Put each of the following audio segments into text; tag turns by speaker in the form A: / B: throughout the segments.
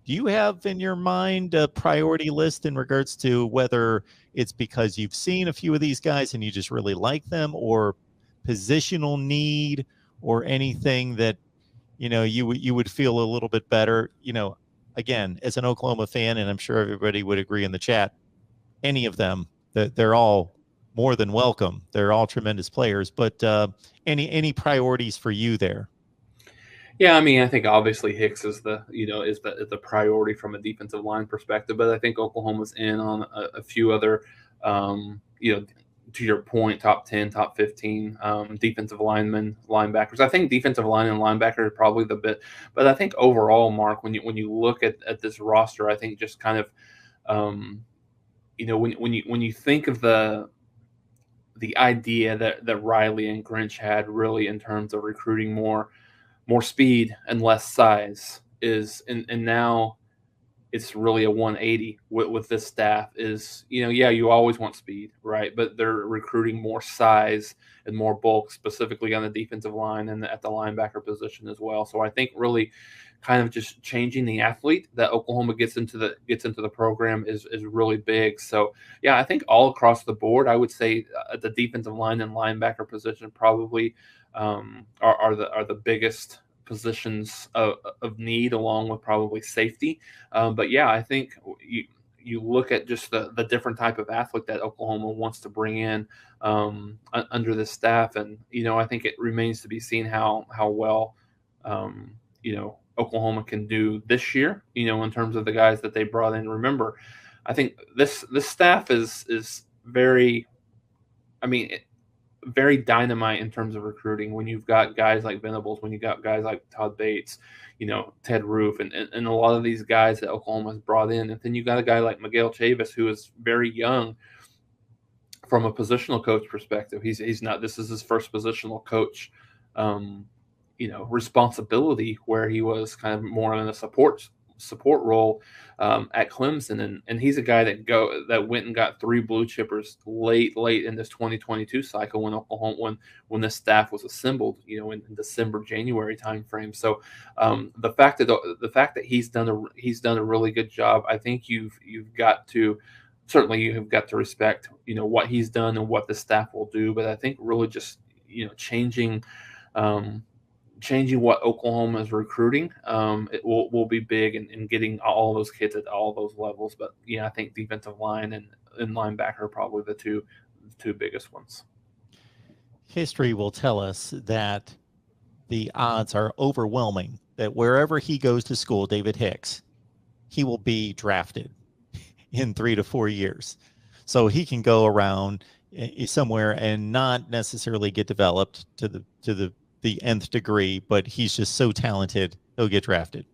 A: Do you have in your mind a priority list in regards to whether it's because you've seen a few of these guys and you just really like them, or positional need, or anything that you would feel a little bit better? Again, as an Oklahoma fan, and I'm sure everybody would agree in the chat, any of them, they're all more than welcome. They're all tremendous players, but any priorities for you there?
B: Yeah, I mean, I think obviously Hicks is the priority from a defensive line perspective, but I think Oklahoma's in on a few other, to your point, top 10, top 15 defensive linemen, linebackers. I think defensive line and linebacker are probably the bit, but I think overall, Mark, when you look at this roster, I think just kind of, when you think of the idea that Riley and Grinch had really in terms of recruiting more speed and less size and now it's really a 180 with this staff is, yeah, you always want speed, right? But they're recruiting more size and more bulk, specifically on the defensive line and at the linebacker position as well. So I think really kind of just changing the athlete that Oklahoma gets into the program is really big. So yeah, I think all across the board, I would say at the defensive line and linebacker position probably are the biggest positions of need, along with probably safety. But yeah, I think you look at just the different type of athlete that Oklahoma wants to bring in under this staff, and I think it remains to be seen how well Oklahoma can do this year. In terms of the guys that they brought in. Remember, I think this staff is very, I mean, very dynamite in terms of recruiting. When you've got guys like Venables, when you got guys like Todd Bates, Ted Roof, and a lot of these guys that Oklahoma has brought in, and then you got a guy like Miguel Chavis, who is very young from a positional coach perspective. He's not. This is his first positional coach, responsibility, where he was kind of more in a support role at Clemson, and he's a guy that went and got 3 blue chippers late in this 2022 cycle when Oklahoma when this staff was assembled, in December January timeframe. So the fact that he's done a really good job, I think you've got to. Certainly, you have got to respect, what he's done and what the staff will do. But I think really just, changing what Oklahoma is recruiting, it will be big in getting all those kids at all those levels. But yeah, I think defensive line and linebacker are probably the two biggest ones.
A: History will tell us that the odds are overwhelming that wherever he goes to school, David Hicks, he will be drafted in 3 to 4 years. So he can go around somewhere and not necessarily get developed to the nth degree, but he's just so talented, he'll get drafted.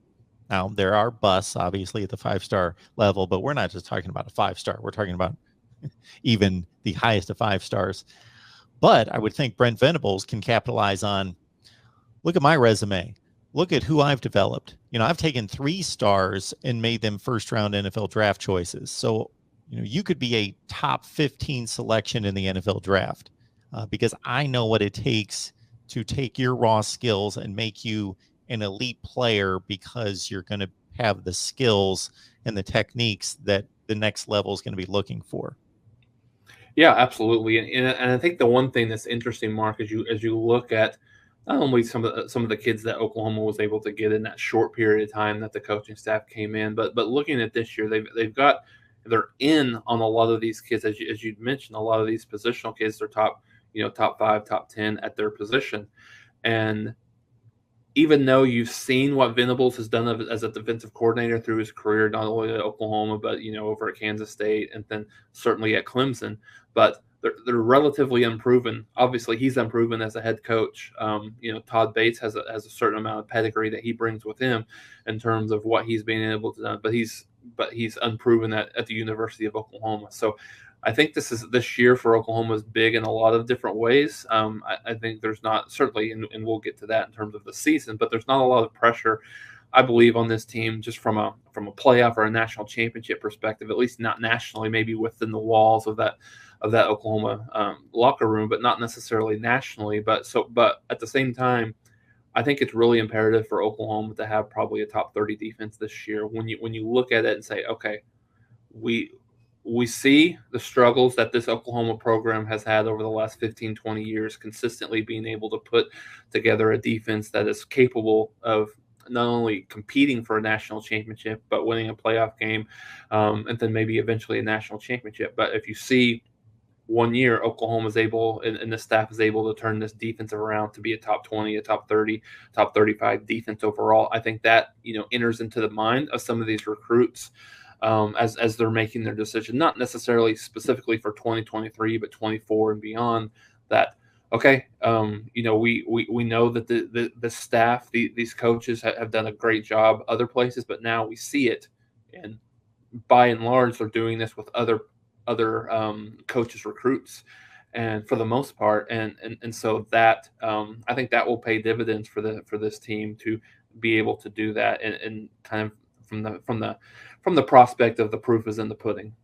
A: Now, there are busts, obviously, at the 5-star level, but we're not just talking about a 5-star. We're talking about even the highest of 5 stars. But I would think Brent Venables can capitalize on, look at my resume. Look at who I've developed. I've taken 3 stars and made them first-round NFL draft choices. So, you could be a top 15 selection in the NFL draft because I know what it takes to take your raw skills and make you an elite player, because you're going to have the skills and the techniques that the next level is going to be looking for.
B: Yeah, absolutely. And I think the one thing that's interesting, Mark, as you look at not only some of the kids that Oklahoma was able to get in that short period of time that the coaching staff came in, but looking at this year, they're in on a lot of these kids, as you'd mentioned, a lot of these positional kids. They're top 5, top 10 at their position, and even though you've seen what Venables has done as a defensive coordinator through his career, not only at Oklahoma, but over at Kansas State and then certainly at Clemson, but they're relatively unproven. Obviously, he's unproven as a head coach. Todd Bates has a certain amount of pedigree that he brings with him in terms of what he's been able to do, but he's unproven at the University of Oklahoma. So I think this year for Oklahoma is big in a lot of different ways. I think there's not, certainly, and we'll get to that in terms of the season, but there's not a lot of pressure, I believe, on this team just from a playoff or a national championship perspective, at least not nationally, maybe within the walls of that Oklahoma locker room, but not necessarily nationally. But at the same time, I think it's really imperative for Oklahoma to have probably a top 30 defense this year. When you look at it and say, okay, we we see the struggles that this Oklahoma program has had over the last 15, 20 years, consistently being able to put together a defense that is capable of not only competing for a national championship, but winning a playoff game, and then maybe eventually a national championship. But if you see one year Oklahoma is able and the staff is able to turn this defensive around to be a top 20, a top 30, top 35 defense overall, I think that, enters into the mind of some of these recruits as they're making their decision, not necessarily specifically for 2023, but 24 and beyond. That okay, we know that the staff, these coaches have done a great job other places, but now we see it, and by and large, they're doing this with other coaches, recruits, and for the most part, and so that I think that will pay dividends for this team to be able to do that, and kind of from the prospect of the proof is in the pudding.